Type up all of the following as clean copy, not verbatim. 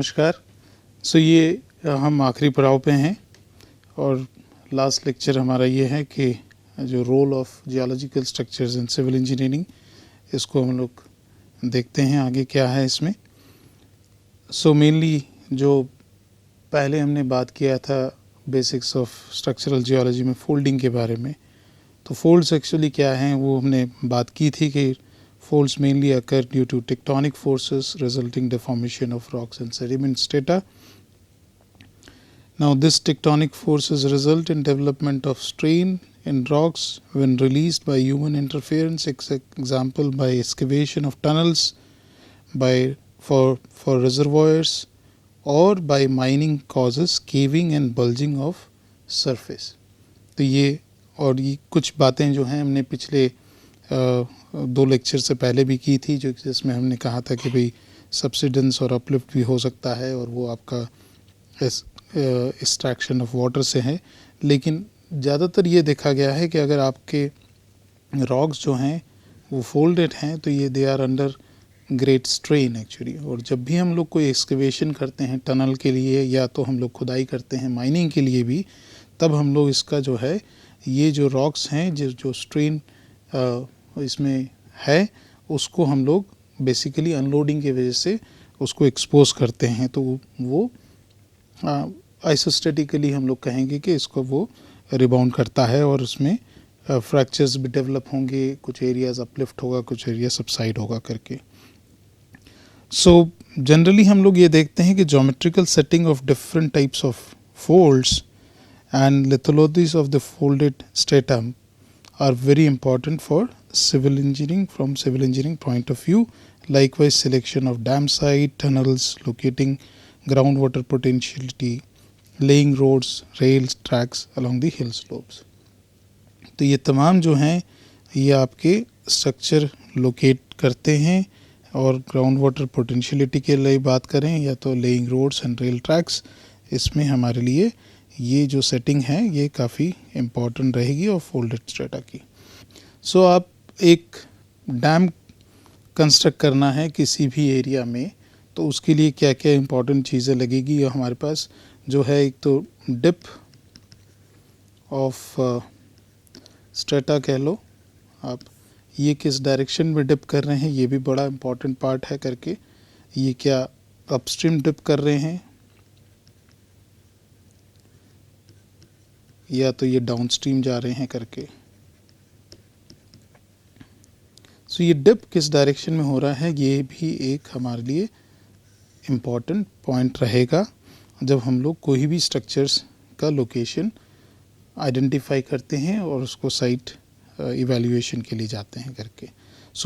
नमस्कार। ये हम आखिरी पड़ाव पे हैं और लास्ट लेक्चर हमारा ये है कि जो role of geological structures in civil engineering, इसको हम लोग देखते हैं आगे क्या है इसमें। मेनली जो पहले हमने बात किया था बेसिक्स ऑफ स्ट्रक्चरल जियोलॉजी में फोल्डिंग के बारे में, तो फोल्ड्स एक्चुअली क्या हैं वो हमने बात की थी कि folds mainly occur due to tectonic forces resulting deformation of rocks and sediment strata. Now this tectonic forces result in development of strain in rocks when released by human interference, example by excavation of tunnels, for reservoirs, or by mining causes caving and bulging of surface. तो ये और ये कुछ बातें जो हैं हमने पिछले 2 लेक्चर से पहले भी की थी, जो जिसमें हमने कहा था कि भाई सब्सिडेंस और अपलिफ्ट भी हो सकता है और वो आपका एक्सट्रैक्शन ऑफ वाटर से है। लेकिन ज़्यादातर ये देखा गया है कि अगर आपके रॉक्स जो हैं वो फोल्डेड हैं तो ये they are under great strain actually. और जब भी हम लोग कोई एक्सकेवेशन करते हैं टनल के लिए या तो हम लोग खुदाई करते हैं माइनिंग के लिए भी, तब हम लोग इसका जो है ये जो रॉक्स हैं जो स्ट्रेन इसमें है उसको हम लोग बेसिकली अनलोडिंग की वजह से उसको एक्सपोज करते हैं, तो वो आइसोस्टैटिकली हम लोग कहेंगे कि इसको वो रिबाउंड करता है और उसमें फ्रैक्चर्स भी डेवलप होंगे, कुछ एरियाज अपलिफ्ट होगा, कुछ एरिया सबसाइड होगा करके। जनरली हम लोग ये देखते हैं कि geometrical setting of different types of folds and lithologies of the folded stratum are very important for civil engineering from civil engineering point of view. Likewise, selection of dam site, tunnels, locating groundwater potentiality, laying roads, rails, tracks along the hill slopes. तो ये तमाम जो हैं ये आपके structure locate करते हैं और ग्राउंड वाटर पोटेंशियलिटी के लिए बात करें या तो laying roads and rail tracks, इसमें हमारे लिए ये जो सेटिंग है ये काफ़ी इम्पॉर्टेंट रहेगी और फोल्डेड स्ट्रेटा की। आप एक डैम कंस्ट्रक्ट करना है किसी भी एरिया में, तो उसके लिए क्या क्या इम्पॉर्टेंट चीज़ें लगेगी। हमारे पास जो है एक तो डिप ऑफ स्ट्रेटा कह लो आप, ये किस डायरेक्शन में डिप कर रहे हैं ये भी बड़ा इम्पॉर्टेंट पार्ट है करके। ये क्या अपस्ट्रीम डिप कर रहे हैं या तो ये डाउनस्ट्रीम जा रहे हैं करके। ये डिप किस डायरेक्शन में हो रहा है ये भी एक हमारे लिए इम्पॉर्टेंट पॉइंट रहेगा जब हम लोग कोई भी स्ट्रक्चर्स का लोकेशन आइडेंटिफाई करते हैं और उसको साइट इवैल्यूएशन के लिए जाते हैं करके।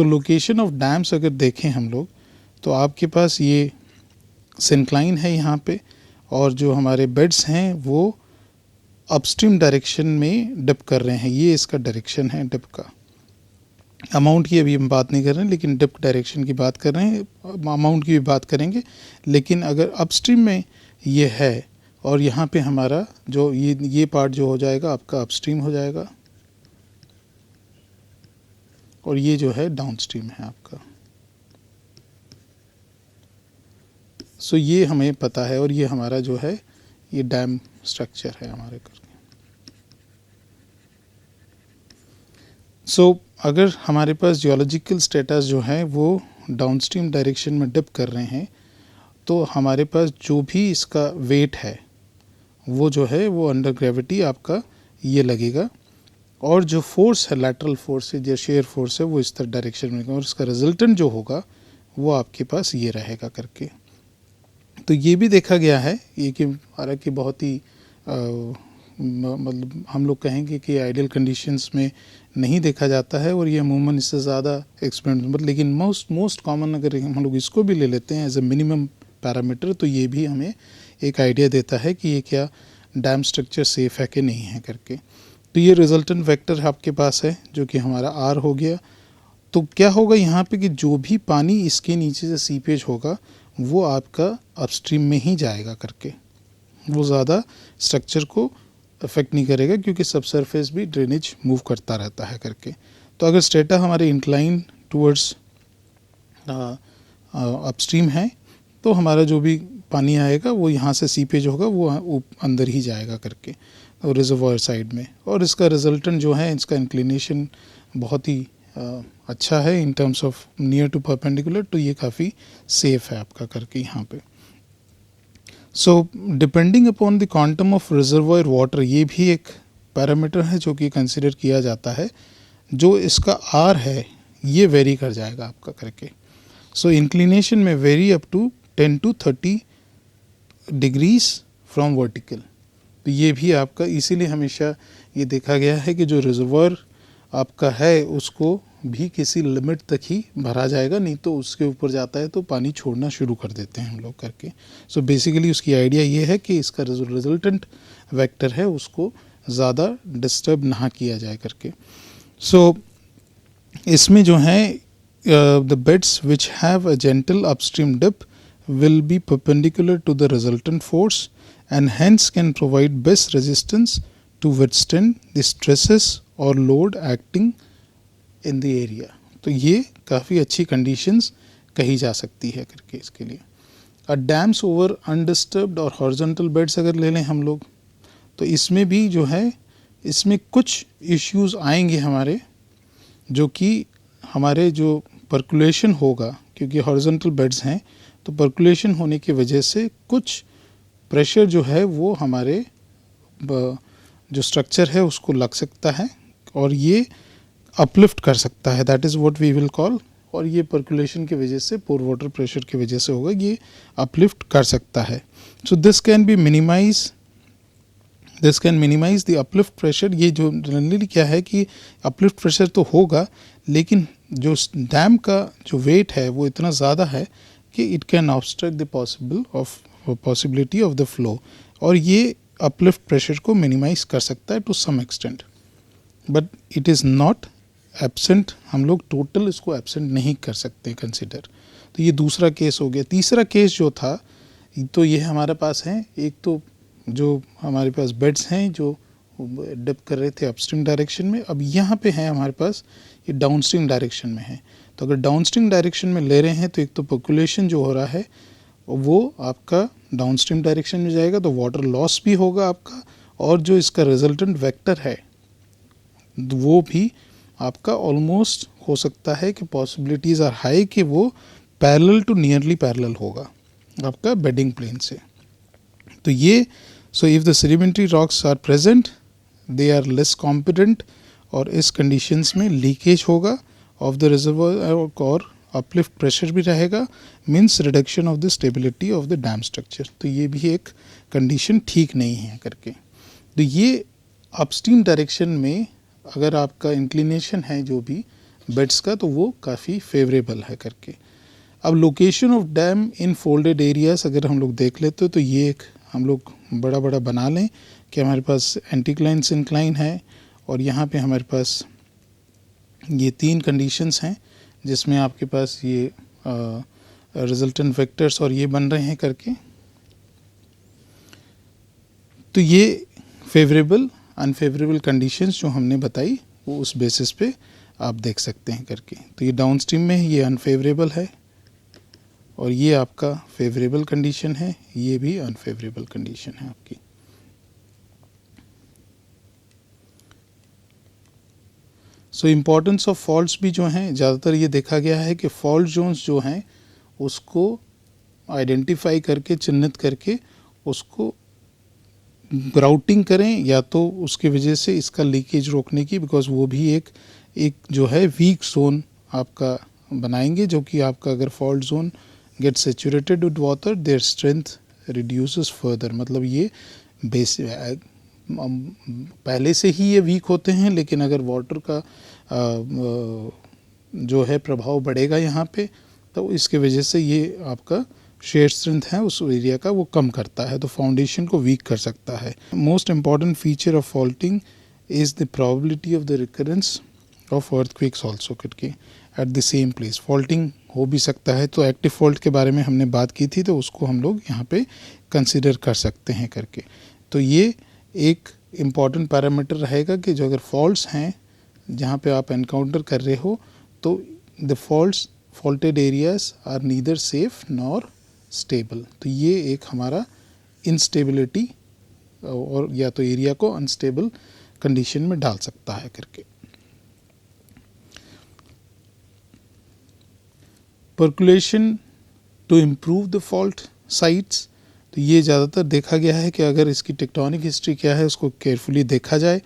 लोकेशन ऑफ डैम्स अगर देखें हम लोग तो आपके पास ये सिंक्लाइन है यहाँ पे और जो हमारे बेड्स हैं वो अपस्ट्रीम डायरेक्शन में डिप कर रहे हैं, ये इसका डायरेक्शन है डिप का। अमाउंट की अभी हम बात नहीं कर रहे हैं लेकिन डिप डायरेक्शन की बात कर रहे हैं, अमाउंट की भी बात करेंगे। लेकिन अगर अपस्ट्रीम में ये है और यहाँ पे हमारा जो ये पार्ट जो हो जाएगा आपका अपस्ट्रीम हो जाएगा और ये जो है डाउनस्ट्रीम है आपका। ये हमें पता है और ये हमारा जो है ये डैम स्ट्रक्चर है हमारे करके। अगर हमारे पास जियोलॉजिकल स्टेटस जो है वो डाउनस्ट्रीम डायरेक्शन में डिप कर रहे हैं तो हमारे पास जो भी इसका वेट है वो जो है वो अंडर ग्रेविटी आपका ये लगेगा और जो फोर्स है लैटरल फोर्स है जो शेयर फोर्स है वो इस तरह डायरेक्शन में और इसका रिजल्टेंट जो होगा वो आपके पास ये रहेगा करके। तो ये भी देखा गया है ये कि हालांकि बहुत ही मतलब हम लोग कहेंगे कि आइडियल कंडीशंस में नहीं देखा जाता है और ये अमूमन इससे ज़्यादा एक्सपेरिमेंट, लेकिन मोस्ट कॉमन अगर हम लोग इसको भी ले लेते हैं एज ए मिनिमम पैरामीटर तो ये भी हमें एक आइडिया देता है कि ये क्या डैम स्ट्रक्चर सेफ़ है कि नहीं है करके। तो ये रिजल्टेंट वेक्टर आपके पास है जो कि हमारा आर हो गया। तो क्या होगा यहाँ पे कि जो भी पानी इसके नीचे से सीपेज होगा वो आपका अपस्ट्रीम में ही जाएगा करके, वो ज़्यादा स्ट्रक्चर को अफेक्ट नहीं करेगा क्योंकि सब सरफेस भी ड्रेनेज मूव करता रहता है करके। तो अगर स्ट्रेटा हमारे इंक्लाइन टूवर्ड्स अपस्ट्रीम है तो हमारा जो भी पानी आएगा वो यहाँ से सीपेज होगा वो अंदर ही जाएगा करके और रिजर्वॉयर साइड में। और इसका रिजल्टेंट जो है इसका इंक्लिनेशन बहुत ही अच्छा है in terms of near to perpendicular, तो ये काफ़ी सेफ है आपका करके यहाँ पे। So depending upon the quantum of reservoir water, ये भी एक पैरामीटर है जो कि कंसिडर किया जाता है। जो इसका आर है ये वेरी कर जाएगा आपका करके। सो इंक्लिनेशन में very up to 10 to 30 degrees from vertical. तो ये भी आपका इसीलिए हमेशा ये देखा गया है कि जो रिजर्वॉयर आपका है उसको भी किसी लिमिट तक ही भरा जाएगा, नहीं तो उसके ऊपर जाता है तो पानी छोड़ना शुरू कर देते हैं हम लोग करके। सो बेसिकली उसकी आइडिया ये है कि इसका रिजल्टेंट वेक्टर है उसको ज़्यादा डिस्टर्ब ना किया जाए करके। सो इसमें जो है the beds which have a gentle upstream dip will be perpendicular to the resultant force and hence can provide best resistance to withstand the stresses or load acting in the area। तो ये काफ़ी अच्छी conditions कही जा सकती है करके इसके लिए। डैम्स ओवर अनडिस्टर्ब्ड और हॉरिजॉन्टल बेड्स अगर ले लें हम लोग, तो इसमें भी जो है इसमें कुछ इश्यूज आएंगे हमारे, जो कि हमारे जो पर्कुलेशन होगा, क्योंकि हॉरिजॉन्टल बेड्स हैं तो पर्कुलेशन होने की वजह से कुछ प्रेशर जो है वो हमारे जो स्ट्रक्चर है उसको लग सकता है और ये अपलिफ्ट कर सकता है, that is what we will call. और ये पर्कुलेशन की वजह से पोर वाटर प्रेशर की वजह से होगा, ये अपलिफ्ट कर सकता है। So this can minimise the uplift pressure. ये जो जनरली क्या है कि अपलिफ्ट प्रेशर तो होगा लेकिन जो डैम का जो वेट है वो इतना ज़्यादा है कि it can obstruct the possibility of the flow, और ये अपलिफ्ट प्रेशर को मिनिमाइज कर सकता है to some extent, but it is not absent. हम लोग टोटल इसको एब्सेंट नहीं कर सकते कंसिडर। तो ये दूसरा केस हो गया। तीसरा केस जो था तो ये हमारे पास है, एक तो जो हमारे पास बेड्स हैं जो डिप कर रहे थे अपस्ट्रीम डायरेक्शन में, अब यहाँ पे है हमारे पास ये डाउनस्ट्रीम डायरेक्शन में है। तो अगर डाउनस्ट्रीम डायरेक्शन में ले रहे हैं तो एक तो पर्कुलेशन जो हो रहा है वो आपका डाउनस्ट्रीम डायरेक्शन में जाएगा, तो वाटर लॉस भी होगा आपका, और जो इसका रिजल्टेंट वेक्टर है वो भी आपका ऑलमोस्ट हो सकता है कि पॉसिबिलिटीज़ आर हाई कि वो पैरेलल टू नियरली पैरेलल होगा आपका बेडिंग प्लेन से। तो ये so if the sedimentary rocks are present they are less competent, और इस कंडीशंस में लीकेज होगा ऑफ द रिजर्वॉयर और अपलिफ्ट प्रेशर भी रहेगा, means reduction of the stability of the dam structure. तो ये भी एक कंडीशन ठीक नहीं है करके। तो ये अपस्ट्रीम डायरेक्शन में अगर आपका इंक्लिनेशन है जो भी बेड्स का तो वो काफ़ी फेवरेबल है करके। अब location of dam in folded areas अगर हम लोग देख लेते तो ये एक हम लोग बड़ा बड़ा बना लें कि हमारे पास एंटीक्लाइन सिंक्लाइन है, और यहाँ पे हमारे पास ये तीन कंडीशंस हैं जिसमें आपके पास ये रिजल्टेंट वेक्टर्स और ये बन रहे हैं करके। तो ये फेवरेबल अनफेवरेबल कंडीशंस जो हमने बताई वो उस बेसिस पे आप देख सकते हैं करके। तो ये डाउनस्ट्रीम में ये अनफेवरेबल है और ये आपका फेवरेबल कंडीशन है, ये भी अनफेवरेबल कंडीशन है आपकी। सो इम्पोर्टेंस ऑफ फॉल्ट्स भी जो हैं ज़्यादातर ये देखा गया है कि फॉल्ट जोन्स जो हैं उसको आइडेंटिफाई करके चिन्हित करके उसको ग्राउटिंग करें, या तो उसकी वजह से इसका लीकेज रोकने की, बिकॉज वो भी एक जो है वीक जोन आपका बनाएंगे, जो कि आपका अगर fault zone get saturated with water their strength reduces further. मतलब ये पहले से ही ये वीक होते हैं, लेकिन अगर वाटर का जो है प्रभाव बढ़ेगा यहाँ पे तो इसके वजह से ये आपका शेयर स्ट्रेंथ है उस एरिया का वो कम करता है, तो फाउंडेशन को वीक कर सकता है। Most important feature of faulting is the probability of the recurrence of earthquakes also करके at the same place. Faulting हो भी सकता है, तो एक्टिव फॉल्ट के बारे में हमने बात की थी तो उसको हम लोग यहाँ पे कंसिडर कर सकते हैं करके। तो ये एक इम्पॉर्टेंट पैरामीटर रहेगा कि जो अगर फॉल्ट्स हैं जहाँ पे आप एनकाउंटर कर रहे हो तो the faulted areas are neither safe nor stable. तो ये एक हमारा इंस्टेबिलिटी और या तो एरिया को अनस्टेबल कंडीशन में डाल सकता है करके। Percolation to improve the fault sites, तो ये ज़्यादातर देखा गया है कि अगर इसकी टेक्टोनिक हिस्ट्री क्या है उसको केयरफुली देखा जाए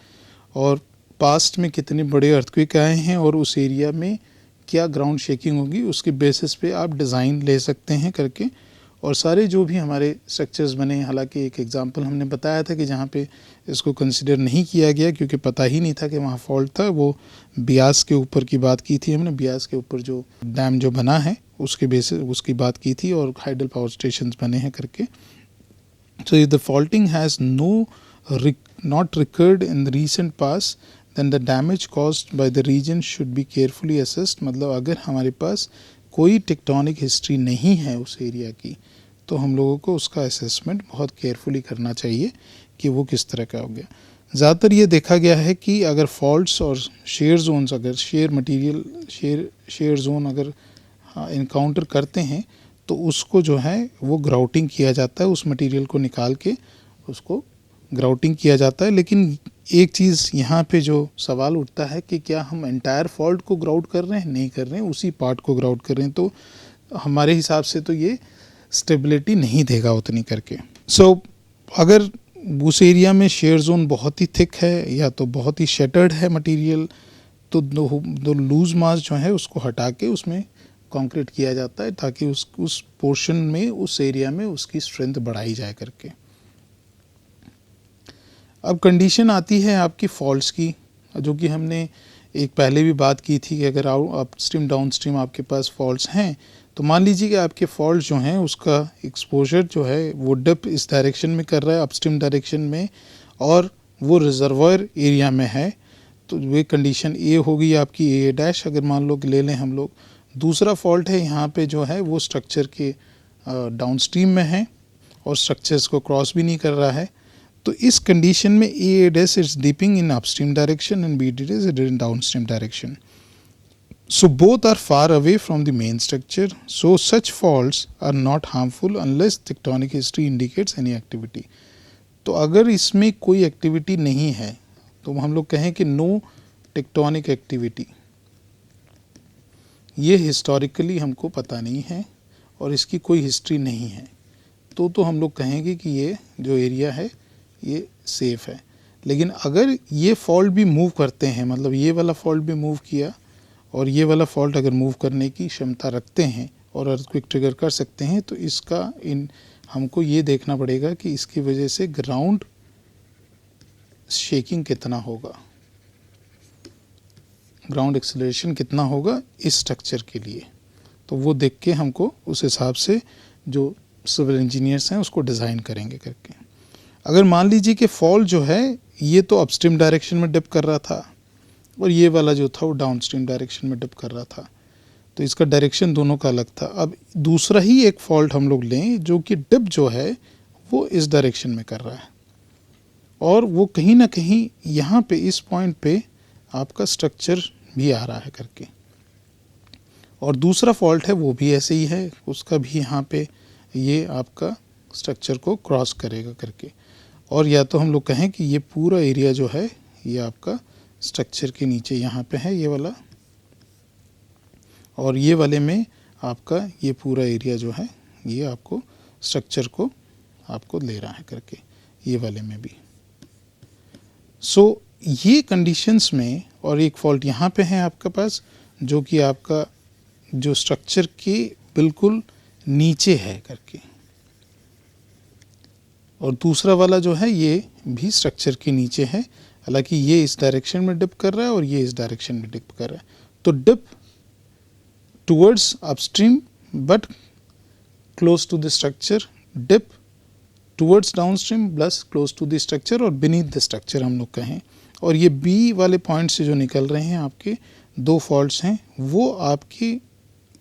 और पास्ट में कितने बड़े अर्थक्वेक आए हैं और उस एरिया में क्या ग्राउंड शेकिंग होगी, उसके बेसिस पे आप डिज़ाइन ले सकते हैं करके। और सारे जो भी हमारे स्ट्रक्चर्स बने, हालांकि एक एग्जांपल हमने बताया था कि जहाँ पे इसको कंसिडर नहीं किया गया क्योंकि पता ही नहीं था कि वहाँ फॉल्ट था, वो ब्यास के ऊपर की बात की थी हमने। ब्यास के ऊपर जो डैम जो बना है उसके बेसिस उसकी बात की थी और हाइडल पावर स्टेशन बने हैं करके। So if the faulting has not record in the recent pass then the damage caused by the region should be carefully assessed। मतलब अगर हमारे पास कोई टेक्टोनिक हिस्ट्री नहीं है उस एरिया की तो हम लोगों को उसका असेसमेंट बहुत केयरफुली करना चाहिए कि वो किस तरह का हो गया। ज़्यादातर ये देखा गया है कि अगर फॉल्ट्स और शेयर जोन्स, अगर शेयर मटेरियल शेयर जोन अगर इनकाउंटर करते हैं तो उसको जो है वो ग्राउटिंग किया जाता है, उस मटेरियल को निकाल के उसको ग्राउटिंग किया जाता है। लेकिन एक चीज़ यहाँ पे जो सवाल उठता है कि क्या हम एंटायर फॉल्ट को ग्राउट कर रहे हैं? नहीं कर रहे हैं, उसी पार्ट को ग्राउट कर रहे हैं। तो हमारे हिसाब से तो ये स्टेबिलिटी नहीं देगा उतनी करके। सो अगर उस एरिया में शेयर जोन बहुत ही थिक है या तो बहुत ही शटर्ड है मटेरियल, तो दो लूज मास जो है उसको हटा के उसमें कंक्रीट किया जाता है ताकि उस पोर्शन में, उस एरिया में उसकी स्ट्रेंथ बढ़ाई जाए करके। अब कंडीशन आती है आपकी फॉल्ट्स की, जो कि हमने एक पहले भी बात की थी कि अगर अपस्ट्रीम डाउनस्ट्रीम आपके पास फॉल्ट्स हैं तो मान लीजिए कि आपके फॉल्ट जो हैं उसका एक्सपोजर जो है वो डिप इस डायरेक्शन में कर रहा है, अपस्ट्रीम डायरेक्शन में, और वो रिजर्वायर एरिया में है, तो वे कंडीशन ए होगी आपकी ए डैश। अगर मान लो कि ले लें हम लोग, दूसरा फॉल्ट है यहाँ पे जो है वो स्ट्रक्चर के डाउनस्ट्रीम में है और स्ट्रक्चर्स को क्रॉस भी नहीं कर रहा है, तो इस कंडीशन में A dash is dipping in upstream direction and B dash is in downstream direction. So both are far away from the main structure, so such faults are not harmful unless tectonic history indicates any activity। तो अगर इसमें कोई activity नहीं है तो हम लोग कहें कि नो टेक्टोनिक एक्टिविटी, ये हिस्टोरिकली हमको पता नहीं है और इसकी कोई हिस्ट्री नहीं है, तो हम लोग कहेंगे कि ये जो एरिया है ये सेफ है। लेकिन अगर ये फॉल्ट भी मूव करते हैं, मतलब ये वाला फॉल्ट भी मूव किया और ये वाला फॉल्ट अगर मूव करने की क्षमता रखते हैं और अर्थक्वेक ट्रिगर कर सकते हैं, तो इसका हमको ये देखना पड़ेगा कि इसकी वजह से ग्राउंड शेकिंग कितना होगा, ग्राउंड एक्सेलरेशन कितना होगा इस स्ट्रक्चर के लिए। तो वो देख के हमको उस हिसाब से जो सिविल इंजीनियर्स हैं उसको डिज़ाइन करेंगे करके। अगर मान लीजिए कि फॉल्ट जो है ये तो अपस्ट्रीम डायरेक्शन में डिप कर रहा था और ये वाला जो था वो डाउनस्ट्रीम डायरेक्शन में डिप कर रहा था, तो इसका डायरेक्शन दोनों का अलग था। अब दूसरा ही एक फॉल्ट हम लोग लें जो कि डिप जो है वो इस डायरेक्शन में कर रहा है और वो कहीं ना कहीं यहाँ पे इस पॉइंट पे आपका स्ट्रक्चर भी आ रहा है करके, और दूसरा फॉल्ट है वो भी ऐसे ही है, उसका भी यहाँ पे ये आपका स्ट्रक्चर को क्रॉस करेगा करके। और या तो हम लोग कहें कि ये पूरा एरिया जो है ये आपका स्ट्रक्चर के नीचे यहाँ पे है ये वाला, और ये वाले में आपका ये पूरा एरिया जो है ये आपको स्ट्रक्चर को आपको ले रहा है करके, ये वाले में भी। सो ये कंडीशंस में, और एक फॉल्ट यहाँ पे है आपके पास जो कि आपका जो स्ट्रक्चर के बिल्कुल नीचे है करके, और दूसरा वाला जो है ये भी स्ट्रक्चर के नीचे है, हालांकि ये इस डायरेक्शन में डिप कर रहा है और ये इस डायरेक्शन में डिप कर रहा है। तो dip towards upstream but close to the structure, dip towards downstream plus close to the structure और बीनीथ द स्ट्रक्चर हम लोग कहें। और ये बी वाले पॉइंट से जो निकल रहे हैं आपके दो फॉल्ट्स हैं, वो आपकी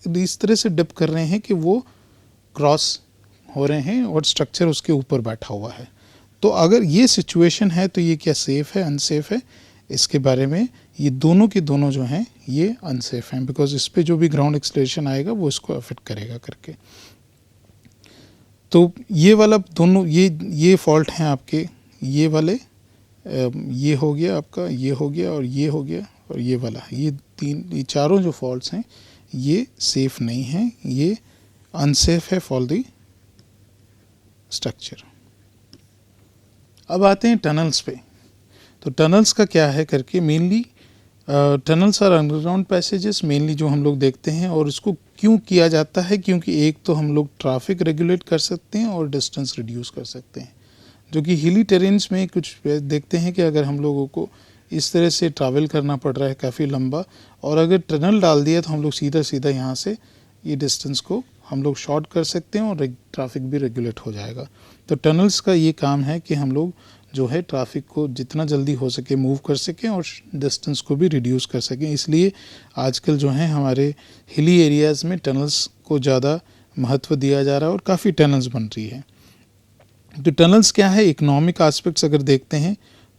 इस तरह से डिप कर रहे हैं कि वो क्रॉस हो रहे हैं और स्ट्रक्चर उसके ऊपर बैठा हुआ है। तो अगर ये सिचुएशन है तो ये क्या सेफ़ है अनसेफ है, इसके बारे में ये दोनों के दोनों जो हैं ये अनसेफ हैं, बिकॉज इस पे जो भी ग्राउंड एक्सेलरेशन आएगा वो इसको अफेक्ट करेगा करके। तो ये वाला दोनों ये फॉल्ट हैं आपके, ये वाले, ये हो गया आपका, ये हो गया और ये हो गया और ये वाला, ये चारों जो फॉल्ट्स हैं ये सेफ नहीं हैं, ये अनसेफ है फॉर द स्ट्रक्चर। अब आते हैं टनल्स पे। तो टनल्स का क्या है करके, mainly tunnels are underground passages mainly जो हम लोग देखते हैं। और इसको क्यों किया जाता है, क्योंकि एक तो हम लोग ट्रैफिक रेगुलेट कर सकते हैं और डिस्टेंस रिड्यूस कर सकते हैं, जो कि हिली टेरेन्स में कुछ देखते हैं कि अगर हम लोगों को इस तरह से ट्रैवल करना पड़ रहा है काफ़ी लंबा, और अगर टनल डाल दिया तो हम लोग सीधा सीधा यहाँ से ये डिस्टेंस को हम लोग शॉर्ट कर सकते हैं और ट्रैफिक भी रेगुलेट हो जाएगा। तो टनल्स का ये काम है कि हम लोग जो है ट्रैफिक को जितना जल्दी हो सके मूव कर सकें और डिस्टेंस को भी रिड्यूस कर सकें। इसलिए आजकल जो है हमारे हिली एरियाज़ में टनल्स को ज़्यादा महत्व दिया जा रहा है और काफ़ी टनल्स बन रही है। तो टनल्स क्या है, इकोनॉमिक एस्पेक्ट्स अगर देखते हैं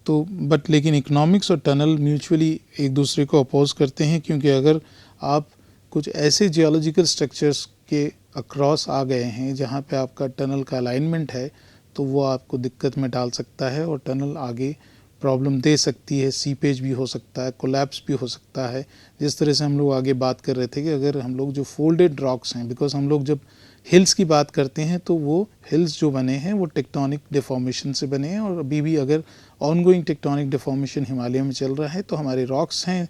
तो लेकिन इकोनॉमिक्स और टनल म्यूचुअली एक दूसरे को अपोज करते हैं, क्योंकि अगर आप कुछ ऐसे जियोलॉजिकल स्ट्रक्चर्स के अक्रॉस आ गए हैं जहाँ पे आपका टनल का अलाइनमेंट है तो वो आपको दिक्कत में डाल सकता है और टनल आगे प्रॉब्लम दे सकती है, सीपेज भी हो सकता है, कोलैप्स भी हो सकता है। जिस तरह से हम लोग आगे बात कर रहे थे कि अगर हम लोग जो फोल्डेड रॉक्स हैं, बिकॉज हम लोग जब हिल्स की बात करते हैं तो वो हिल्स जो बने हैं वो टेक्टोनिक डिफॉर्मेशन से बने हैं, और अभी भी अगर ऑनगोइंग टेक्टोनिक डिफॉर्मेशन हिमालय में चल रहा है तो हमारे रॉक्स हैं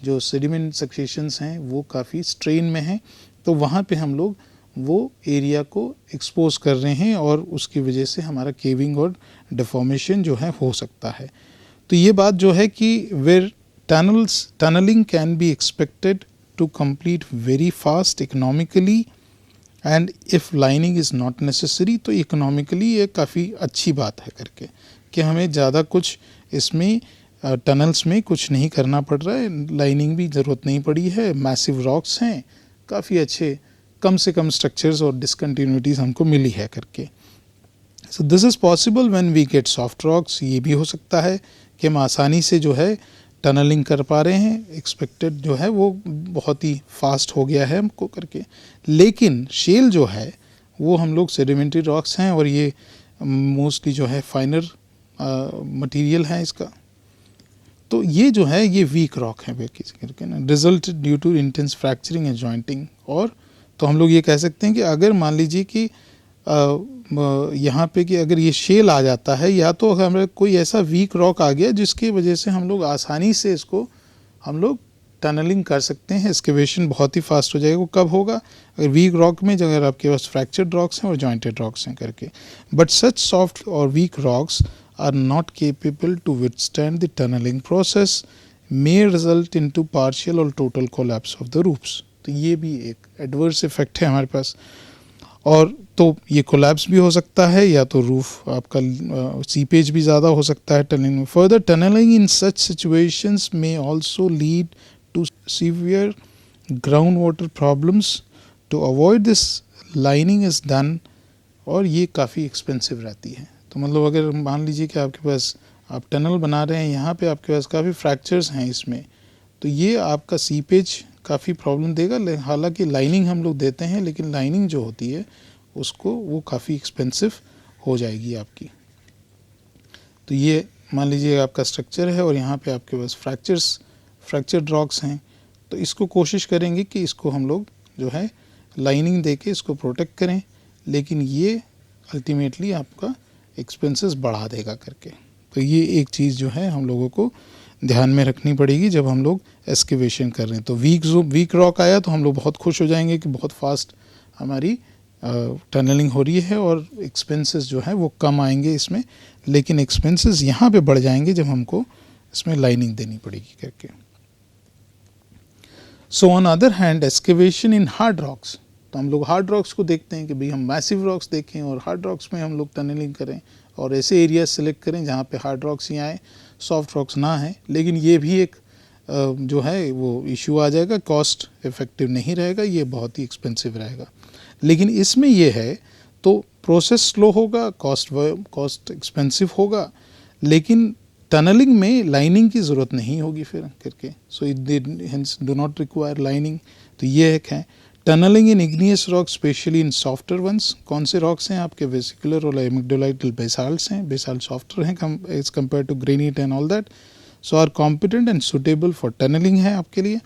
जो सेडिमेंट सक्सेशंस हैं वो काफ़ी स्ट्रेन में हैं। तो वहाँ पे हम लोग वो एरिया को एक्सपोज कर रहे हैं और उसकी वजह से हमारा केविंग और डिफॉर्मेशन जो है हो सकता है। तो ये बात जो है कि where tunnelling can be expected to complete very fast economically and if lining is not necessary, तो इकोनॉमिकली ये काफ़ी अच्छी बात है करके कि हमें ज़्यादा कुछ इसमें टनल्स में कुछ नहीं करना पड़ रहा है, लाइनिंग भी ज़रूरत नहीं पड़ी है, मैसिव रॉक्स हैं, काफ़ी अच्छे कम से कम स्ट्रक्चर्स और डिसकंटिन्यूटीज हमको मिली है करके। So this is possible when we get soft rocks. ये भी हो सकता है कि हम आसानी से जो है टनलिंग कर पा रहे हैं, एक्सपेक्टेड जो है वो बहुत ही फास्ट हो गया है हमको करके। लेकिन शेल जो है वो हम लोग सेडिमेंट्री रॉक्स हैं और ये मोस्टली जो है फाइनर मटेरियल है इसका। तो ये जो है ये वीक रॉक है करके ना, result due to intense fracturing and jointing. और तो हम लोग ये कह सकते हैं कि अगर मान लीजिए कि यहाँ पे कि अगर ये शेल आ जाता है या तो हमें कोई ऐसा वीक रॉक आ गया जिसकी वजह से हम लोग आसानी से इसको हम लोग टनलिंग कर सकते हैं, एक्सकेवेशन बहुत ही फास्ट हो जाएगा। वो कब होगा, अगर वीक रॉक में अगर आपके पास फ्रैक्चर्ड रॉक्स हैं और जॉइंटेड रॉक्स हैं करके। बट सच सॉफ्ट और weak rocks are not capable to withstand the tunnelling process, may result into partial और total collapse of the roofs. तो ये भी एक एडवर्स इफेक्ट है हमारे पास, और तो ये कोलैप्स भी हो सकता है या तो रूफ आपका सीपेज भी ज़्यादा हो सकता है टनलिंग में। Further tunnelling in such situations में also lead to severe ground water problems. To avoid this lining is done, और ये काफ़ी एक्सपेंसिव रहती है। तो मतलब अगर मान लीजिए कि आपके पास आप टनल बना रहे हैं, यहाँ पे आपके पास काफ़ी फ्रैक्चर्स हैं इसमें, तो ये आपका सीपेज काफ़ी प्रॉब्लम देगा। हालांकि लाइनिंग हम लोग देते हैं, लेकिन लाइनिंग जो होती है उसको वो काफ़ी एक्सपेंसिव हो जाएगी आपकी। तो ये मान लीजिए आपका स्ट्रक्चर है और यहाँ पे आपके पास फ्रैक्चर्ड रॉक्स हैं, तो इसको कोशिश करेंगे कि इसको हम लोग जो है लाइनिंग दे के इसको प्रोटेक्ट करें, लेकिन ये अल्टीमेटली आपका एक्सपेंसेस बढ़ा देगा करके। तो ये एक चीज़ जो है हम लोगों को ध्यान में रखनी पड़ेगी जब हम लोग एक्सकेवेशन कर रहे हैं। तो वीक रॉक आया तो हम लोग बहुत खुश हो जाएंगे कि बहुत फास्ट हमारी टनलिंग हो रही है और एक्सपेंसेस जो है वो कम आएंगे इसमें, लेकिन एक्सपेंसेस यहाँ पे बढ़ जाएंगे जब हमको इसमें लाइनिंग देनी पड़ेगी करके। So on other hand excavation in hard rocks, तो हम लोग हार्ड रॉक्स को देखते हैं कि भाई हम मैसिव रॉक्स देखें और हार्ड रॉक्स में हम लोग टनलिंग करें और ऐसे एरिया सेलेक्ट करें जहाँ पे हार्ड रॉक्स ही आए, सॉफ्ट रॉक्स ना है। लेकिन ये भी एक जो है वो इशू आ जाएगा, कॉस्ट इफेक्टिव नहीं रहेगा, ये बहुत ही एक्सपेंसिव रहेगा। लेकिन इसमें ये है तो प्रोसेस स्लो होगा, कॉस्ट एक्सपेंसिव होगा, लेकिन टनलिंग में लाइनिंग की ज़रूरत नहीं होगी फिर करके। So it hence do not require lining. तो ये एक है। Tunnelling in igneous rock specially in softer ones, कौन से रॉक्स हैं आपके? वेसिकुलर और एमिग्डोलाइटल बेसाल्ट्स हैं, बेसाल्ट सॉफ्टर हैं as compare to granite and all that, so are competent and suitable for tunnelling है आपके लिए।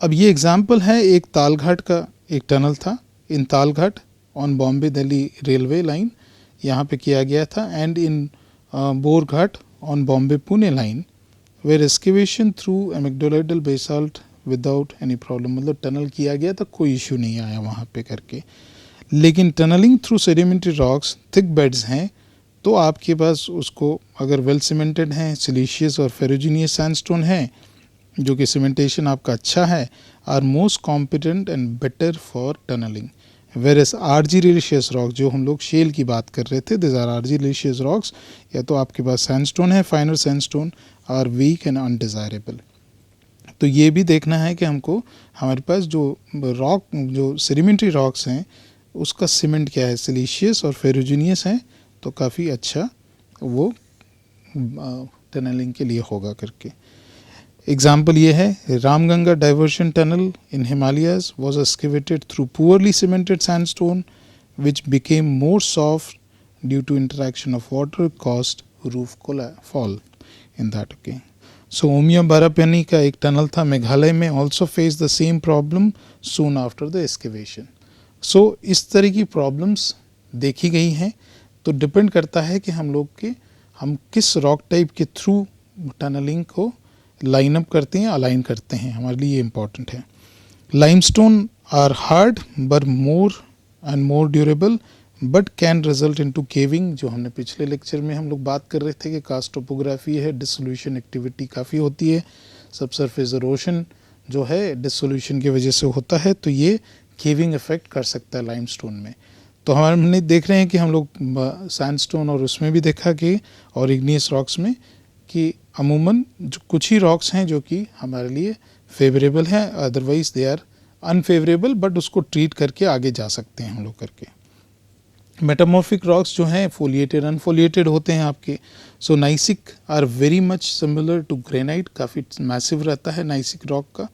अब ये एग्जाम्पल है एक तालघाट का एक टनल था, in Talghat on Bombay Delhi railway line यहाँ पे किया गया था, and in Borghat on Bombay Pune line where excavation through amygdaloidal basalt without any problem, मतलब टनल किया गया तो कोई इशू नहीं आया वहाँ पे करके। लेकिन tunnelling through sedimentary rocks thick beds हैं तो आपके पास उसको अगर वेल सीमेंटेड हैं, सिलिशियस और फेरोजिनियस सैंडस्टोन है जो कि सीमेंटेशन आपका अच्छा है, are most competent and better for tunnelling. Whereas argillaceous rock जो हम लोग शेल की बात कर रहे थे, दिस आर आर्जिलेशियस रॉक्स, या तो आपके पास सैंडस्टोन है, finer sandstone are weak and undesirable. तो ये भी देखना है कि हमको हमारे पास जो रॉक जो सेडिमेंट्री रॉक्स हैं उसका सीमेंट क्या है, सिलिशियस और फेरोजिनियस है तो काफ़ी अच्छा वो टनलिंग के लिए होगा करके। एग्जाम्पल ये है Ramganga diversion tunnel in Himalayas was excavated through poorly cemented sandstone which became more soft due to interaction of water cost roof fall in that. Okay, so Umiam Barapani का एक टनल था मेघालय में, also face the same problem soon after the excavation. So इस तरह की problems देखी गई हैं, तो डिपेंड करता है कि हम किस रॉक टाइप के थ्रू टनलिंग को लाइन अप करते हैं, अलाइन करते हैं, हमारे लिए ये इम्पॉर्टेंट है। Limestone are hard but more and more durable but can result into caving, जो हमने पिछले लेक्चर में हम लोग बात कर रहे थे कि कास्ट टोपोग्राफी है, डिसोल्यूशन एक्टिविटी काफ़ी होती है, सबसरफेस इरोशन जो है डिसोल्यूशन की वजह से होता है, तो ये केविंग इफेक्ट कर सकता है लाइमस्टोन में। तो हमने देख रहे हैं कि हम लोग सैंडस्टोन और उसमें भी देखा कि और इग्नियस रॉक्स में कि अमूमन जो कुछ ही रॉक्स हैं जो कि हमारे लिए फेवरेबल हैं, otherwise they are unfavourable, but उसको ट्रीट करके आगे जा सकते हैं हम लोग करके। मेटामॉर्फिक रॉक्स जो हैं फोलिएटेड अनफोलिएटेड होते हैं आपके। So gneissic are very much similar to granite, काफ़ी मैसिव रहता है नाइसिक रॉक का,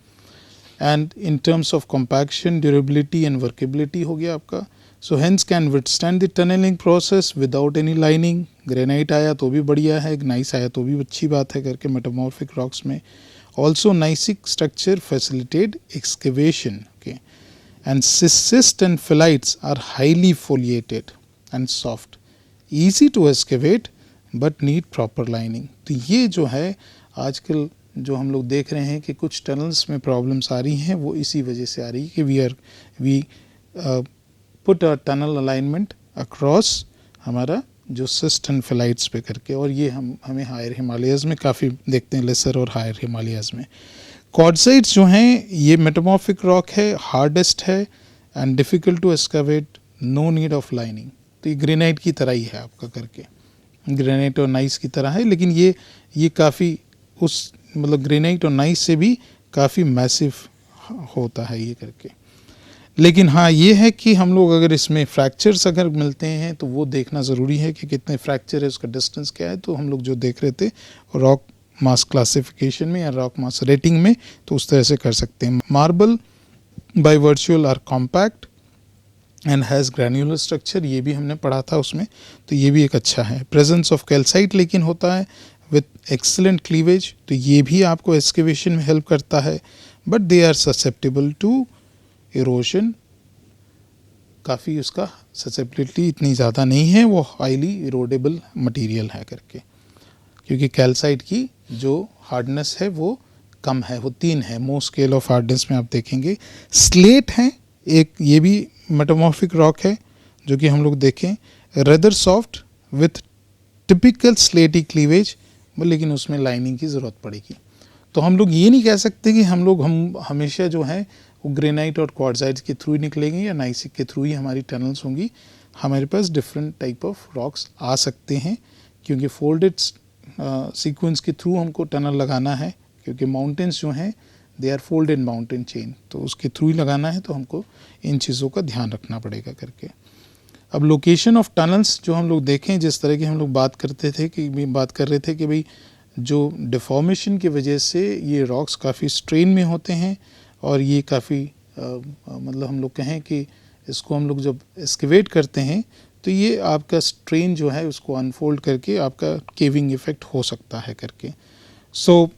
and in terms of compaction, durability and workability हो गया आपका। So hence can withstand the tunnelling process without any lining. Granite आया तो भी बढ़िया है, नाइस आया तो भी अच्छी बात है करके मेटामॉर्फिक रॉक्स में। Also gneissic structure facilitate excavation, okay, and cysts and phyllites are highly foliated and soft, easy to excavate but need proper lining। तो ये जो है आजकल जो हम लोग देख रहे हैं कि कुछ टनल्स में प्रॉब्लम्स आ रही हैं, वो इसी वजह से आ रही है कि we put a tunnel alignment across हमारा जो सिस्ट एंड फिलाइट्स पे करके, और ये हमें हायर हिमालयाज़ में काफ़ी देखते हैं, लेसर और हायर हिमालयाज़ में। क्वार्टजाइट्स जो हैं ये मेटामॉर्फिक रॉक है, हार्डेस्ट है and difficult to excavate, no need of lining. तो ये ग्रेनाइट की तरह ही है आपका करके, ग्रेनाइट और नाइस की तरह है, लेकिन ये काफ़ी उस मतलब ग्रेनाइट और नाइस से भी काफ़ी मैसिव होता है ये करके। लेकिन हाँ ये है कि हम लोग अगर इसमें फ्रैक्चर्स अगर मिलते हैं तो वो देखना ज़रूरी है कि कितने फ्रैक्चर है, उसका डिस्टेंस क्या है। तो हम लोग जो देख रहे थे रॉक मास क्लासिफिकेशन में या रॉक मास रेटिंग में, तो उस तरह से कर सकते हैं। Marble by virtual are compact and has granular structure, ये भी हमने पढ़ा था उसमें, तो ये भी एक अच्छा है। प्रेजेंस ऑफ कैल्साइट लेकिन होता है विथ एक्सीलेंट क्लीवेज, तो ये भी आपको एक्सकेवेशन में हेल्प करता है, but they are susceptible to erosion, काफ़ी उसका ससेप्टिबिलिटी इतनी ज़्यादा नहीं है, वो हाईली इरोडेबल मटेरियल है करके, क्योंकि कैल्साइट की जो हार्डनेस है वो कम है, वो 3 है मोस्ट स्केल ऑफ हार्डनेस में आप देखेंगे। स्लेट है एक, ये भी मेटामॉर्फिक रॉक है जो कि हम लोग देखें, रेदर सॉफ्ट विथ टिपिकल स्लेटी क्लीवेज, लेकिन उसमें लाइनिंग की ज़रूरत पड़ेगी। तो हम लोग ये नहीं कह सकते कि हम हमेशा जो है वो ग्रेनाइट और क्वार्टजाइट्स के थ्रू ही निकलेंगे या नाइसिक के थ्रू ही हमारी टनल्स होंगी। हमारे पास डिफरेंट टाइप ऑफ रॉक्स आ सकते हैं, क्योंकि फोल्डेड सीक्वेंस के थ्रू हमको टनल लगाना है, क्योंकि माउंटेन्स जो हैं they are folded mountain chain, तो उसके थ्रू ही लगाना है, तो हमको इन चीज़ों का ध्यान रखना पड़ेगा करके। अब लोकेशन ऑफ टनल्स जो हम लोग देखें, जिस तरह की हम लोग बात कर रहे थे कि भाई जो डिफॉर्मेशन की वजह से ये रॉक्स काफ़ी स्ट्रेन में होते हैं और ये काफ़ी मतलब हम लोग कहें कि इसको हम लोग जब एक्सकेवेट करते हैं तो ये आपका स्ट्रेन जो है उसको अनफोल्ड करके आपका केविंग इफेक्ट हो सकता है करके। सो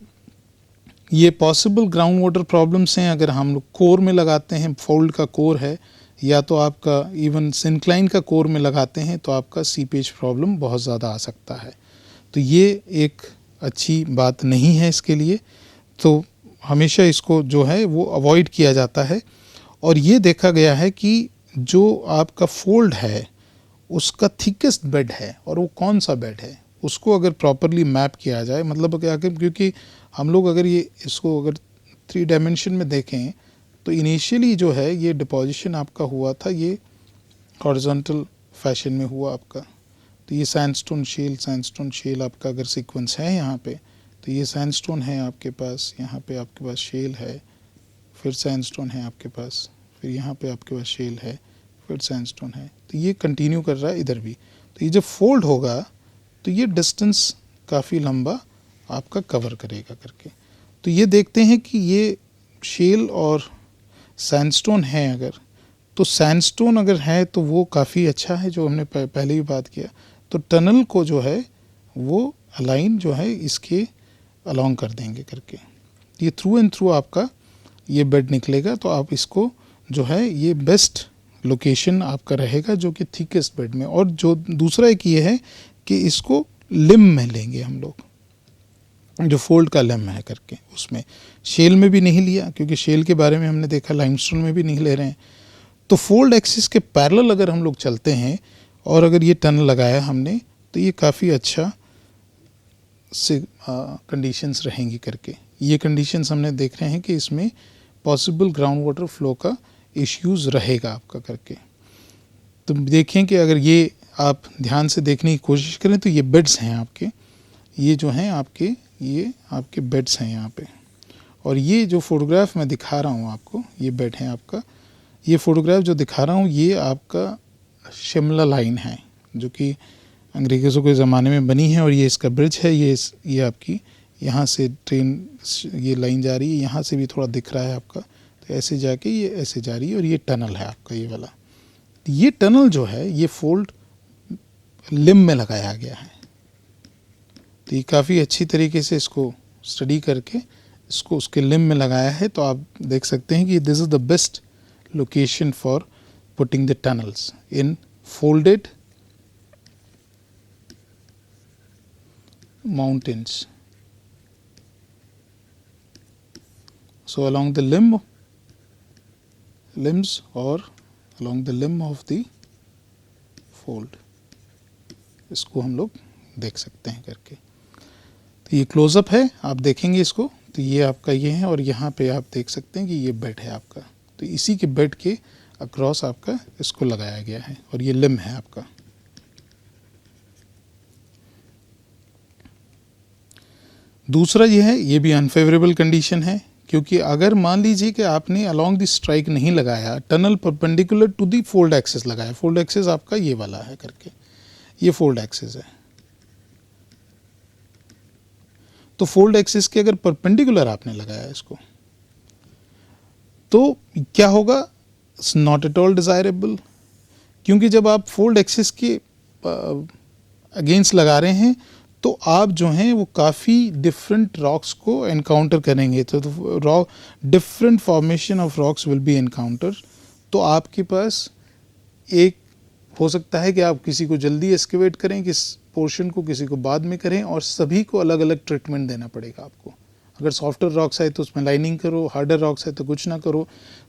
ये पॉसिबल ग्राउंड वाटर प्रॉब्लम्स हैं अगर हम लोग कोर में लगाते हैं, फोल्ड का कोर है, या तो आपका इवन सिंक्लाइन का कोर में लगाते हैं तो आपका सीपेज प्रॉब्लम बहुत ज़्यादा आ सकता है। तो ये एक अच्छी बात नहीं है इसके लिए, तो हमेशा इसको जो है वो अवॉइड किया जाता है। और ये देखा गया है कि जो आपका फोल्ड है उसका थिकेस्ट बेड है और वो कौन सा बेड है उसको अगर प्रॉपरली मैप किया जाए, मतलब क्या, क्योंकि हम लोग अगर ये इसको अगर 3 डायमेंशन में देखें तो इनिशियली जो है ये डिपोजिशन आपका हुआ था, ये हॉरिजॉन्टल फैशन में हुआ आपका। तो ये सैंडस्टोन शेल आपका अगर सीक्वेंस है यहाँ पे, तो ये सैंडस्टोन है आपके पास, यहाँ पे आपके पास शेल है, फिर सैंडस्टोन है आपके पास, फिर यहाँ पे आपके पास शेल है, फिर सैंडस्टोन है। तो ये कंटिन्यू कर रहा है इधर भी। तो ये जब फोल्ड होगा तो ये डिस्टेंस काफ़ी लंबा आपका कवर करेगा करके। तो ये देखते हैं कि ये शेल और सैंडस्टोन है, अगर तो सैंडस्टोन अगर है तो वो काफ़ी अच्छा है, जो हमने पहले भी बात किया। तो टनल को जो है वो अलाइन जो है इसके अलोंग कर देंगे करके, ये थ्रू एंड थ्रू आपका ये बेड निकलेगा। तो आप इसको जो है ये बेस्ट लोकेशन आपका रहेगा जो कि थिकेस्ट बेड में। और जो दूसरा एक ये है कि इसको लिम में लेंगे हम लोग, जो फोल्ड का लिम है करके, उसमें शेल में भी नहीं लिया क्योंकि शेल के बारे में हमने देखा लाइमस्टोन में भी नहीं ले रहे हैं। तो फोल्ड एक्सिस के पैरेलल अगर हम लोग चलते हैं और अगर ये टनल लगाया हमने तो ये काफ़ी अच्छा से कंडीशंस रहेंगी करके। ये कंडीशंस हमने देख रहे हैं कि इसमें पॉसिबल ग्राउंड वाटर फ्लो का इश्यूज़ रहेगा आपका करके। तो देखें कि अगर ये आप ध्यान से देखने की कोशिश करें तो ये बेड्स हैं आपके, ये जो हैं आपके, ये आपके बेड्स हैं यहाँ पे। और ये जो फोटोग्राफ मैं दिखा रहा हूँ आपको, ये बेड है आपका। ये फोटोग्राफ जो दिखा रहा हूँ ये आपका शिमला लाइन है जो कि अंग्रेज़ों के ज़माने में बनी है, और ये इसका ब्रिज है। ये आपकी यहाँ से ट्रेन ये लाइन जा रही है, यहाँ से भी थोड़ा दिख रहा है आपका, तो ऐसे जाके ये ऐसे जा रही है, और ये टनल है आपका ये वाला। ये टनल जो है ये फोल्ड लिम में लगाया गया है। तो ये काफ़ी अच्छी तरीके से इसको स्टडी करके इसको उसके लिम में लगाया है। तो आप देख सकते हैं कि this is the best location for putting the tunnels in folded mountains. So along the limbs or along the limb of the fold, इसको हम लोग देख सकते हैं करके। तो ये क्लोजअप है, आप देखेंगे इसको तो ये आपका ये है, और यहाँ पे आप देख सकते हैं कि ये बेड है आपका। तो इसी के बेड के अक्रॉस आपका इसको लगाया गया है, और ये लिम्ब है आपका। दूसरा ये है, ये भी अनफेवरेबल कंडीशन है, क्योंकि अगर मान लीजिए कि आपने अलोंग द स्ट्राइक नहीं लगाया, tunnel perpendicular to the fold axis लगाया, फोल्ड एक्सिस आपका ये वाला है करके, ये फोल्ड एक्सिस है। तो फोल्ड एक्सिस के अगर परपेंडिकुलर आपने लगाया इसको तो क्या होगा, it's not at all desirable, क्योंकि जब आप फोल्ड एक्सिस के अगेंस्ट लगा रहे हैं तो आप जो हैं वो काफ़ी डिफरेंट रॉक्स को एनकाउंटर करेंगे। तो rock different formation of rocks will be encounter. तो आपके पास एक हो सकता है कि आप किसी को जल्दी एक्सकेवेट करें, किस पोर्शन को किसी को बाद में करें, और सभी को अलग अलग ट्रीटमेंट देना पड़ेगा आपको। अगर सॉफ्टर रॉक्स है तो उसमें लाइनिंग करो, हार्डर रॉक्स है तो कुछ ना करो।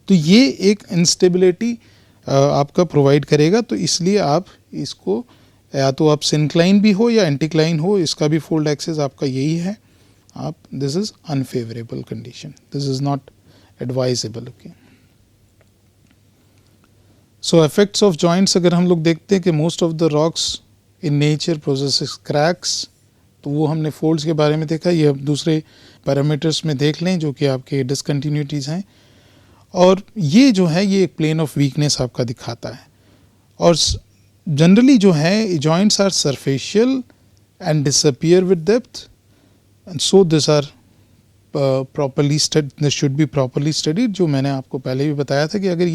तो ये एक इंस्टेबिलिटी आपका प्रोवाइड करेगा। तो इसलिए आप इसको या तो आप सिंक्लाइन भी हो या एंटीक्लाइन हो, इसका भी फोल्ड एक्सिस आपका यही है। आप this is unfavourable condition, this is not advisable. Okay, so effects of joints अगर हम लोग देखते हैं कि most of the rocks in nature processes cracks, तो वो हमने फोल्ड्स के बारे में देखा। ये अब दूसरे पैरामीटर्स में देख लें जो कि आपके डिसकंटिन्यूटीज़ हैं। और ये जो है ये एक प्लेन ऑफ वीकनेस आपका दिखाता है। और जनरली जो है joints are superficial and disappear with depth, and so this are properly this should be properly studied, जो मैंने आपको पहले भी बताया था कि अगर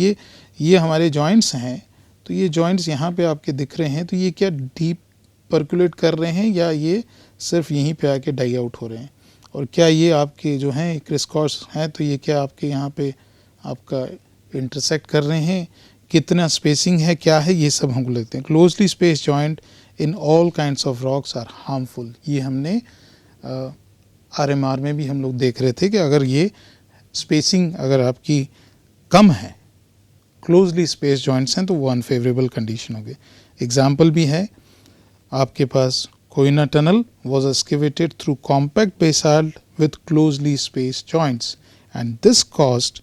ये हमारे जॉइंट्स हैं, तो ये जॉइंट्स यहाँ पे आपके दिख रहे हैं, तो ये क्या डीप पर्कुलेट कर रहे हैं या ये सिर्फ यहीं पे आके डाई आउट हो रहे हैं, और क्या ये आपके जो हैं क्रिसक्रॉस हैं, तो ये क्या आपके यहाँ पे आपका इंटरसेक्ट कर रहे हैं, कितना स्पेसिंग है, क्या है, ये सब हमको लगते हैं। Closely space joint in all kinds of rocks are harmful, ये हमने RMR में भी हम लोग देख रहे थे कि अगर ये स्पेसिंग अगर आपकी कम है, क्लोजली स्पेस जॉइंट्स हैं, तो वो अनफेवरेबल कंडीशन हो गई। एग्जाम्पल भी है आपके पास, Koyna tunnel was excavated through compact basalt with closely spaced joints, and this caused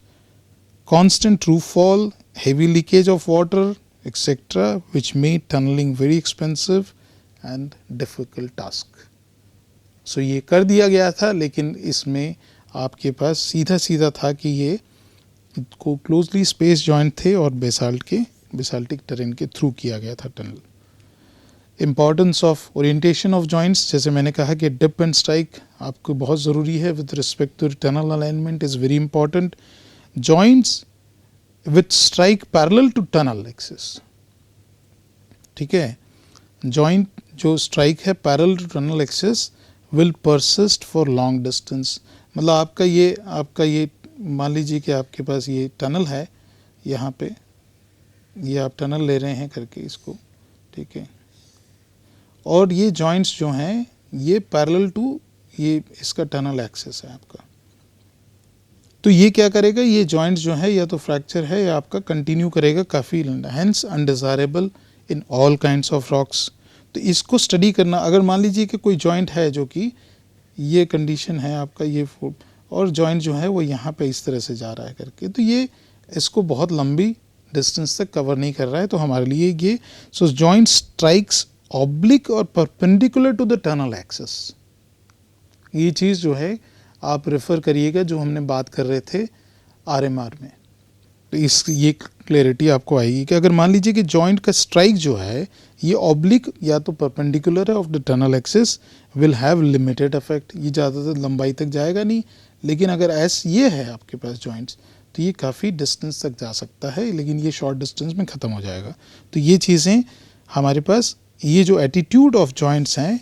constant roof fall, heavy leakage of water, etc., which made tunneling very expensive and difficult task. So ये कर दिया गया था, लेकिन इसमें आपके पास सीधा सीधा था कि ये को क्लोजली स्पेस जॉइंट थे और बेसाल्टिक टेरेन के थ्रू किया गया था tunnel. Importance of orientation of joints, जैसे मैंने कहा कि डिप एंड स्ट्राइक आपको बहुत ज़रूरी है with respect to tunnel alignment is very important. Joints with strike parallel to tunnel axis, ठीक है, जॉइंट जो स्ट्राइक है parallel to tunnel axis will persist for long distance. मतलब आपका ये मान लीजिए कि आपके पास ये टनल है, यहाँ पे ये आप टनल ले रहे हैं करके इसको, ठीक है, और ये जॉइंट्स जो हैं ये पैरेलल टू ये इसका टनल एक्सिस है आपका, तो ये क्या करेगा, ये जॉइंट्स जो है या तो फ्रैक्चर है या आपका कंटिन्यू करेगा काफ़ी लंबा, hence undesirable in all kinds of rocks. तो इसको स्टडी करना, अगर मान लीजिए कि कोई जॉइंट है जो कि ये कंडीशन है आपका ये और जॉइंट जो है वो यहाँ पे इस तरह से जा रहा है करके, तो ये इसको बहुत लंबी डिस्टेंस तक कवर नहीं कर रहा है, तो हमारे लिए ये सो जॉइंट स्ट्राइक्स ऑब्लिक और perpendicular to the tunnel axis. ये चीज़ जो है आप रेफ़र करिएगा जो हमने बात कर रहे थे RMR में, तो ये क्लैरिटी आपको आएगी कि अगर मान लीजिए कि जॉइंट का स्ट्राइक जो है ये ऑब्लिक या तो परपेंडिकुलर है of the tunnel axis will have limited effect, ये ज़्यादातर लंबाई तक जाएगा नहीं, लेकिन अगर ये है आपके पास जॉइंट्स तो ये काफ़ी डिस्टेंस तक जा सकता है, लेकिन ये शॉर्ट डिस्टेंस में ख़त्म हो जाएगा। तो ये चीज़ें हमारे पास, ये जो एटीट्यूड ऑफ जॉइंट्स हैं,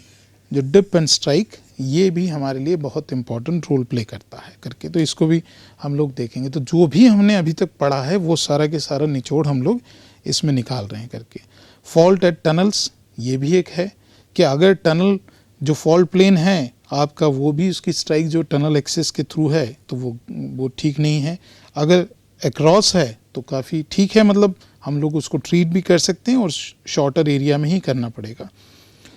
जो डिप एंड स्ट्राइक, ये भी हमारे लिए बहुत इंपॉर्टेंट रोल प्ले करता है करके, तो इसको भी हम लोग देखेंगे। तो जो भी हमने अभी तक पढ़ा है वो सारा के सारा निचोड़ हम लोग इसमें निकाल रहे हैं करके। फॉल्ट एट टनल्स, ये भी एक है कि अगर टनल जो फॉल्ट प्लेन है आपका, वो भी उसकी स्ट्राइक जो टनल एक्सिस के थ्रू है तो वो ठीक नहीं है। अगर अक्रॉस है तो काफ़ी ठीक है, मतलब हम लोग उसको ट्रीट भी कर सकते हैं और शॉर्टर एरिया में ही करना पड़ेगा।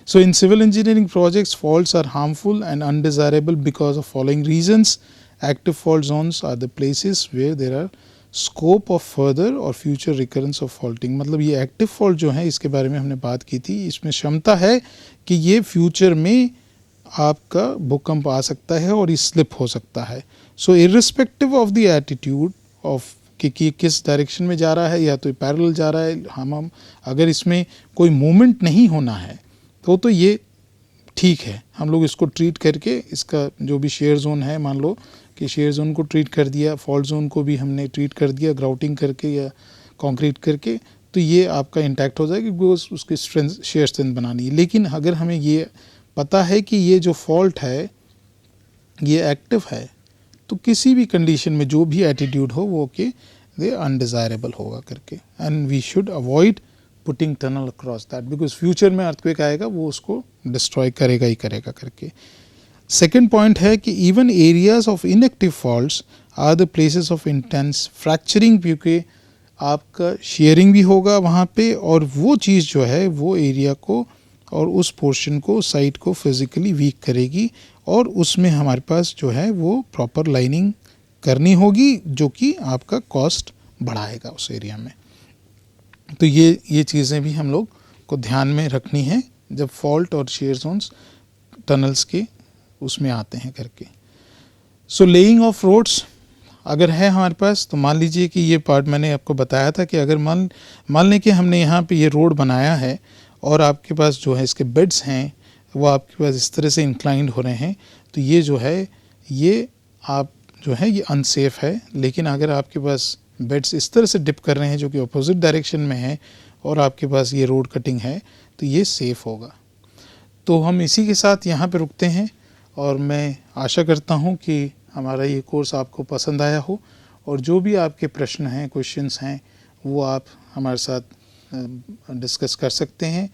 So in civil engineering projects, faults are harmful and undesirable because of following reasons. Active fault zones are the places where there are scope of further or future recurrence of faulting. मतलब ये active fault जो है इसके बारे में हमने बात की थी, इसमें क्षमता है कि ये फ्यूचर में आपका भूकंप आ सकता है और ये स्लिप हो सकता है। So irrespective of the attitude of कि किस डायरेक्शन में जा रहा है, या तो पैरेलल जा रहा है, हम अगर इसमें कोई मूवमेंट नहीं होना है तो ये ठीक है, हम लोग इसको ट्रीट करके इसका जो भी शेयर जोन है, मान लो कि शेयर जोन को ट्रीट कर दिया, फॉल्ट जोन को भी हमने ट्रीट कर दिया ग्राउटिंग करके या कंक्रीट करके, तो ये आपका इंटैक्ट हो जाएगा क्योंकि उसकी स्ट्रेंथ शेयर स्ट्रेंथ बनानी है। लेकिन अगर हमें ये पता है कि ये जो फॉल्ट है ये एक्टिव है, तो किसी भी कंडीशन में जो भी एटीट्यूड हो वो कि ये अनडिज़ायरेबल होगा करके, and we should avoid putting tunnel across that, because future में अर्थक्वेक आएगा वो उसको डिस्ट्रॉय करेगा ही करेगा करके। सेकेंड पॉइंट है कि even areas of inactive faults are the places of intense fracturing, क्योंकि आपका शेयरिंग भी होगा वहाँ पे, और वो चीज़ जो है वो एरिया को और उस पोर्शन को, साइट को फिज़िकली वीक करेगी, और उसमें हमारे पास जो है वो प्रॉपर लाइनिंग करनी होगी, जो कि आपका कॉस्ट बढ़ाएगा उस एरिया में। तो ये चीज़ें भी हम लोग को ध्यान में रखनी है जब फॉल्ट और शेयर जोन्स टनल्स के उसमें आते हैं करके। सो लेइंग ऑफ रोड्स अगर है हमारे पास, तो मान लीजिए कि ये पार्ट मैंने आपको बताया था कि अगर मान लें कि हमने यहाँ पे ये रोड बनाया है और आपके पास जो है इसके बेड्स हैं वो आपके पास इस तरह से इंक्लाइंड हो रहे हैं, तो ये जो है ये आप जो है ये अनसेफ है। लेकिन अगर आपके पास बेड्स इस तरह से डिप कर रहे हैं जो कि अपोजिट डायरेक्शन में है और आपके पास ये रोड कटिंग है तो ये सेफ़ होगा। तो हम इसी के साथ यहाँ पे रुकते हैं और मैं आशा करता हूँ कि हमारा ये कोर्स आपको पसंद आया हो और जो भी आपके प्रश्न हैं, क्वेश्चंस हैं, वो आप हमारे साथ डिस्कस कर सकते हैं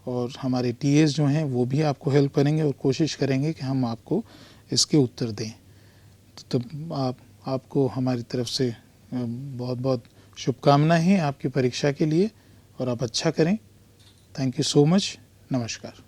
और हमारे टीएस जो हैं वो भी आपको हेल्प करेंगे और कोशिश करेंगे कि हम आपको इसके उत्तर दें। तो आपको हमारी तरफ से बहुत बहुत शुभकामनाएं हैं आपकी परीक्षा के लिए और आप अच्छा करें। Thank you so much. नमस्कार।